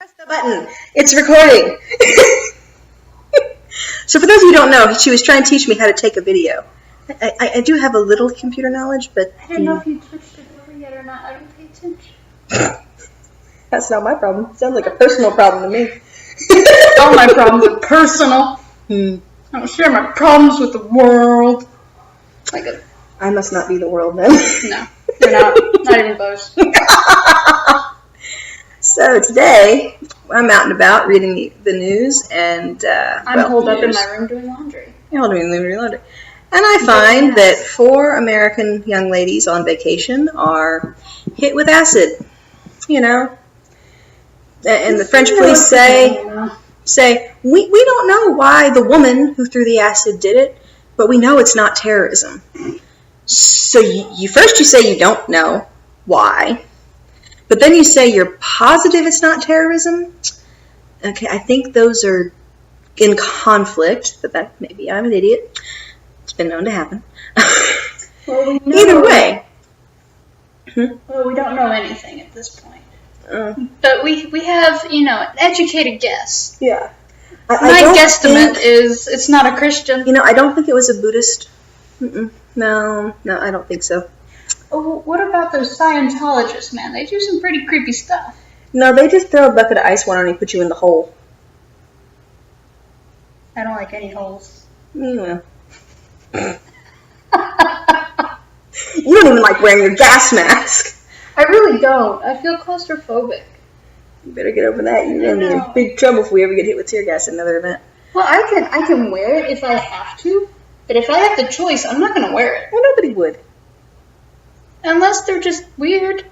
Press the button. It's recording. So for those of you who don't know, she was trying to teach me how to take a video. I do have a little computer knowledge, but... I didn't know if you switched it over yet or not. I don't pay attention. That's not my problem. Sounds like a personal problem to me. All my problems are personal. I don't share my problems with the world. I must not be the world then. No, you're not. Not even close. So today, I'm out and about reading the news, and I'm holed up in my room doing laundry. You're holed up in your laundry. And I find that 4 American young ladies on vacation are hit with acid. You know, and the French police say we don't know why the woman who threw the acid did it, but we know it's not terrorism. So you say you don't know why. But then you say you're positive it's not terrorism? Okay, I think those are in conflict, but that maybe I'm an idiot. It's been known to happen. Well, we know, either way. Well, we don't know anything at this point. But we have, an educated guess. Yeah. My guesstimate is it's not a Christian. I don't think it was a Buddhist. No, I don't think so. Oh, what about those Scientologists, man? They do some pretty creepy stuff. No, they just throw a bucket of ice water and put you in the hole. I don't like any holes. Yeah. You don't even like wearing your gas mask. I really don't. I feel claustrophobic. You better get over that. You're going to be in big trouble if we ever get hit with tear gas at another event. Well, I can wear it if I have to, but if I have the choice, I'm not going to wear it. Well, nobody would. Unless they're just weird.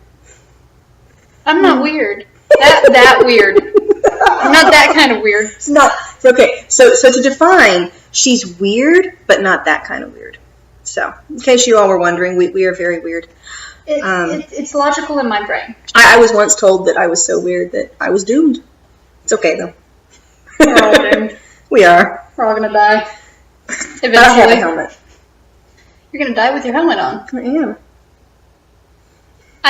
I'm not weird. That weird. I'm not that kind of weird. It's not. Okay, so to define, she's weird, but not that kind of weird. So, in case you all were wondering, we are very weird. It's logical in my brain. I was once told that I was so weird that I was doomed. It's okay, though. We're all doomed. We are. We're all going to die. Eventually. I have a helmet. You're going to die with your helmet on. I am.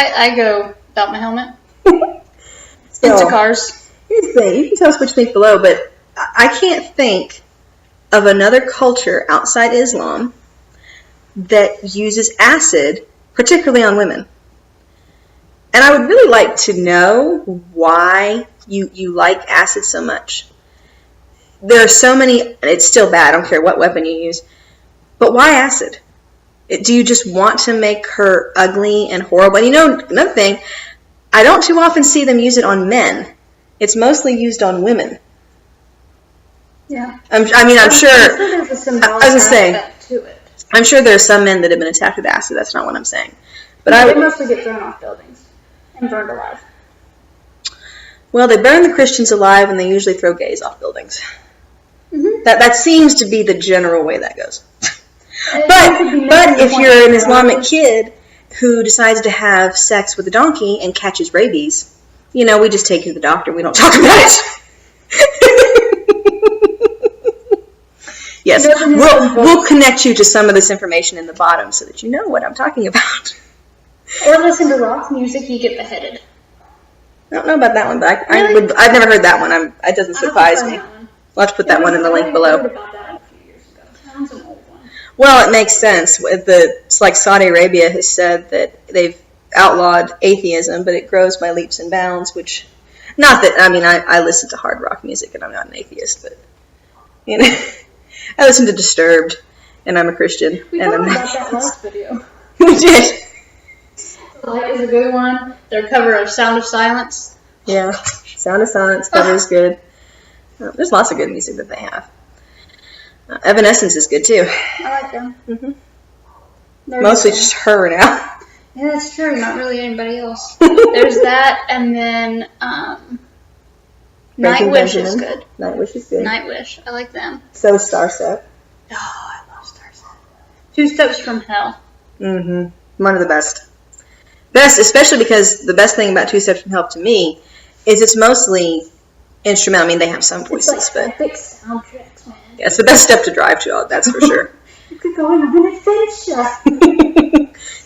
I go without my helmet. Into cars. Here's the thing. You can tell us what you think below, but I can't think of another culture outside Islam that uses acid, particularly on women. And I would really like to know why you like acid so much. There are so many, it's still bad, I don't care what weapon you use, but why acid? Do you just want to make her ugly and horrible? And another thing, I don't too often see them use it on men. It's mostly used on women. Yeah. I'm sure. There's a symbolic aspect to it. I'm sure there are some men that have been attacked with acid. That's not what I'm saying. But they mostly get thrown off buildings and burned alive. Well, they burn the Christians alive, and they usually throw gays off buildings. Mm-hmm. That seems to be the general way that goes. But if you're an Islamic kid who decides to have sex with a donkey and catches rabies, we just take you to the doctor. We don't talk about it. Yes, we'll connect you to some of this information in the bottom so that you know what I'm talking about. Or listen to rock music, you get beheaded. I don't know about that one, but I've never heard that one. It doesn't surprise me. We'll have to put that one in the link below. I heard about that a few years ago. That one's an old one. Well, it makes sense. It's like Saudi Arabia has said that they've outlawed atheism, but it grows by leaps and bounds, which, not that, I listen to hard rock music and I'm not an atheist, but, I listen to Disturbed, and I'm a Christian. We talked about that last video. We did. The Light is a good one. Their cover of Sound of Silence. Yeah, Sound of Silence cover is good. There's lots of good music that they have. Evanescence is good, too. I like them. Mm-hmm. Mostly just her now. Yeah, that's true. Not really anybody else. There's that, and then Nightwish is good. Nightwish is good. Nightwish. I like them. So Starset. Oh, I love Starset. 2 Steps from Hell. Mm-hmm. One of the best. Best, especially because the best thing about 2 Steps from Hell to me is it's mostly instrumental. They have some voices, but big soundtracks, man. Yeah, it's the best step to drive to, that's for sure. You could go on an adventure.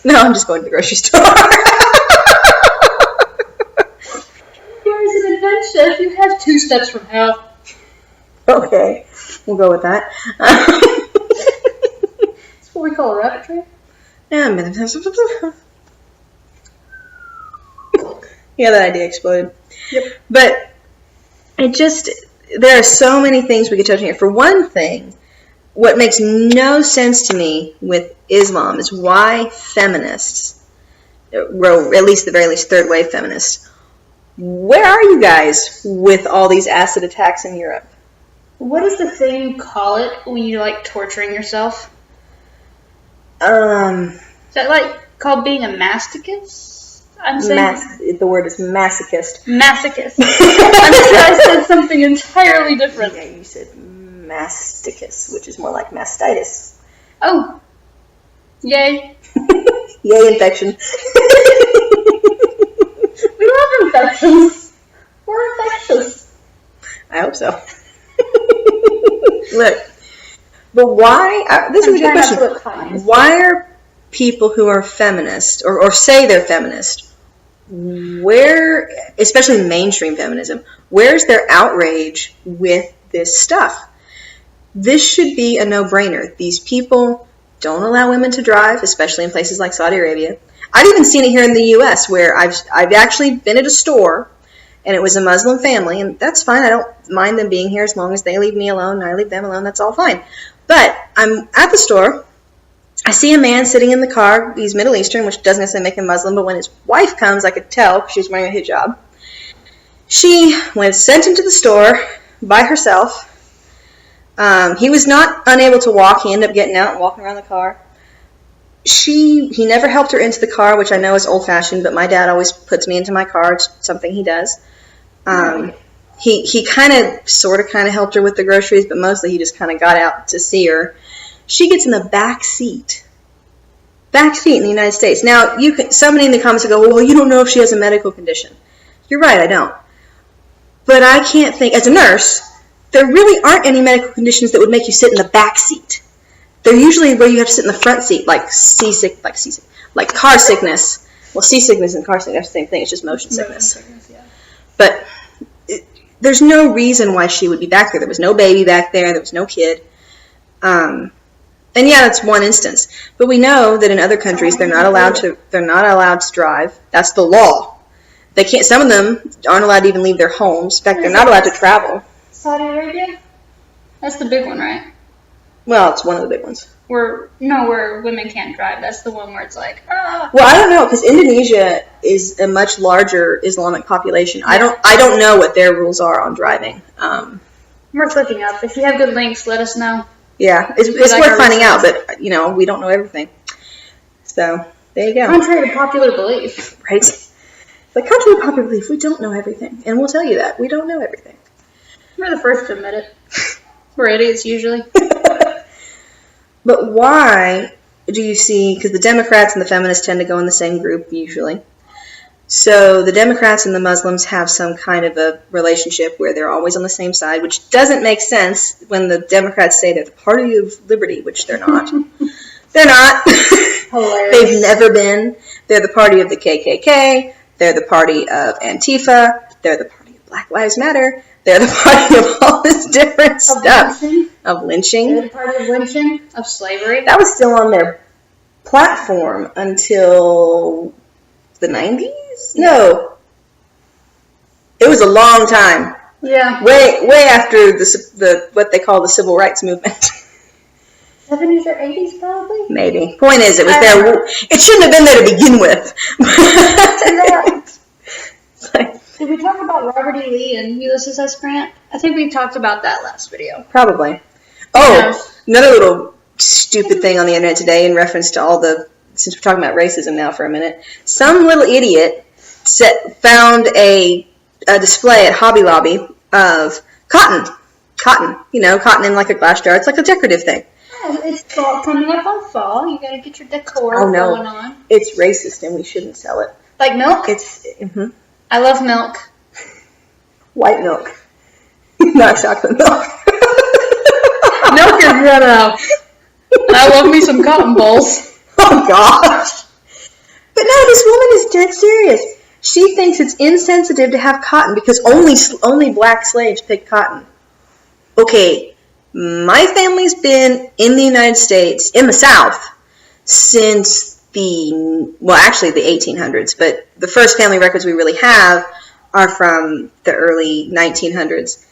No, I'm just going to the grocery store. Where is it? dementia if you have 2 steps from hell. Okay, we'll go with that. That's what we call a rabbit trail. Yeah, yeah, that idea exploded. Yep. But there are so many things we could touch on here. For one thing, what makes no sense to me with Islam is why feminists, or at least the very least third wave feminists, where are you guys with all these acid attacks in Europe? What is the thing you call it when you like torturing yourself? Is that like called being a masochist? I'm saying the word is masochist. Masochist. I said something entirely different. Yeah, you said mastitis, which is more like mastitis. Oh. Yay. Yay, infection. We love infections. We're infectious. I hope so. Look, but why? This is a good question. Why are people who are feminist or say they're feminist, especially mainstream feminism, where's their outrage with this stuff? This should be a no-brainer. These people don't allow women to drive, especially in places like Saudi Arabia. I've even seen it here in the U.S. where I've actually been at a store and it was a Muslim family, and that's fine. I don't mind them being here as long as they leave me alone and I leave them alone. That's all fine. But I'm at the store. I see a man sitting in the car. He's Middle Eastern, which doesn't necessarily make him Muslim, but when his wife comes, I could tell because she was wearing a hijab. She sent him to the store by herself. He was not unable to walk. He ended up getting out and walking around the car. He never helped her into the car, which I know is old-fashioned, but my dad always puts me into my car. It's something he does. He kind of helped her with the groceries, but mostly he just kind of got out to see her. She gets in the back seat in the United States. Now, somebody in the comments will go, well, you don't know if she has a medical condition. You're right, I don't. But I can't think, as a nurse, there really aren't any medical conditions that would make you sit in the back seat. They're usually where you have to sit in the front seat, like car sickness. Well, seasickness and car sickness are the same thing. It's just motion sickness. Yeah. But there's no reason why she would be back there. There was no baby back there. There was no kid. And yeah, that's one instance. But we know that in other countries they're not allowed to drive. That's the law. They can't. Some of them aren't allowed to even leave their homes. In fact, they're not allowed to travel. Saudi Arabia? That's the big one, right? Well, it's one of the big ones. Where women can't drive. That's the one where it's like, ah. Well, I don't know, because Indonesia is a much larger Islamic population. Yeah. I don't know what their rules are on driving. Worth looking up. If you have good links, let us know. Yeah, it's worth finding out, but we don't know everything. So there you go. Contrary to popular belief, right? But contrary to popular belief, we don't know everything, and we'll tell you that we don't know everything. We're the first to admit it. We're idiots usually. But why do you see, because the Democrats and the feminists tend to go in the same group usually. So the Democrats and the Muslims have some kind of a relationship where they're always on the same side, which doesn't make sense when the Democrats say they're the party of liberty, which they're not. They're not. Hilarious. They've never been. They're the party of the KKK. They're the party of Antifa. They're the party of Black Lives Matter. They're the party of all this different stuff. Of lynching. They're the party of lynching, of slavery. That was still on their platform until the 90s? No. It was a long time. Yeah. Way after the what they call the civil rights movement. 70s or 80s, probably? Maybe. Point is, it was there. It shouldn't have been there to begin with. Did we talk about Robert E. Lee and Ulysses S. Grant? I think we talked about that last video. Probably. Oh, another little stupid thing on the internet today in reference to since we're talking about racism now for a minute. Some little idiot found a display at Hobby Lobby of cotton. Cotton in like a glass jar. It's like a decorative thing. Yeah, it's coming up on fall. You gotta get your decor going on. It's racist and we shouldn't sell it. Like milk? I love milk. White milk. Not chocolate milk. Milk is run out. And I love me some cotton balls. Oh, gosh. But no, this woman is dead serious. She thinks it's insensitive to have cotton because only black slaves picked cotton. Okay, my family's been in the United States, in the South, since the 1800s, but the first family records we really have are from the early 1900s.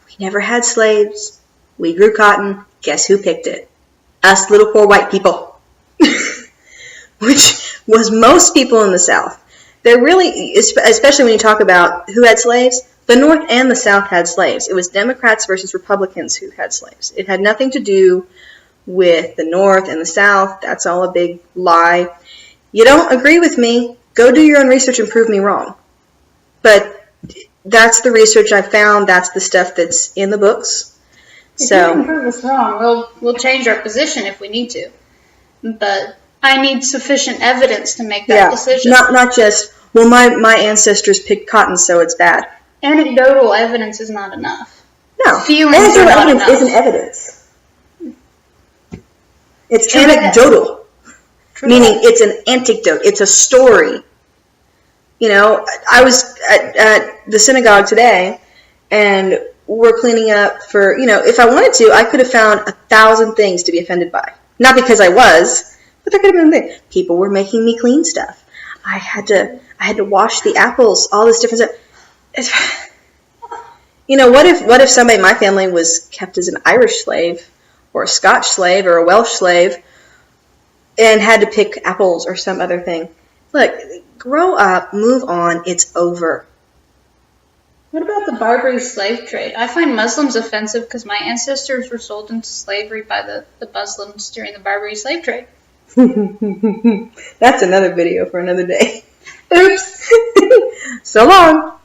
We never had slaves. We grew cotton. Guess who picked it? Us little poor white people. Which was most people in the South. They're really, especially when you talk about who had slaves, the North and the South had slaves. It was Democrats versus Republicans who had slaves. It had nothing to do with the North and the South. That's all a big lie. You don't agree with me, go do your own research and prove me wrong. But that's the research I found. That's the stuff that's in the books. If you can prove us wrong, we'll change our position if we need to. But I need sufficient evidence to make that decision. Not just, well, my ancestors picked cotton, so it's bad. Anecdotal evidence is not enough. No. Feelings are not enough. Isn't evidence. It's anecdotal. Meaning it's an anecdote. It's a story. You know, I was at the synagogue today, and we're cleaning up for, you know, if I wanted to, I could have found 1,000 things to be offended by. Not because I was, but there could have been things. People were making me clean stuff. I had to wash the apples, all this different stuff. You know, what if somebody in my family was kept as an Irish slave, or a Scotch slave, or a Welsh slave, and had to pick apples or some other thing? Look, grow up, move on, it's over. What about the Barbary slave trade? I find Muslims offensive because my ancestors were sold into slavery by the Muslims during the Barbary slave trade. That's another video for another day. Oops. So long.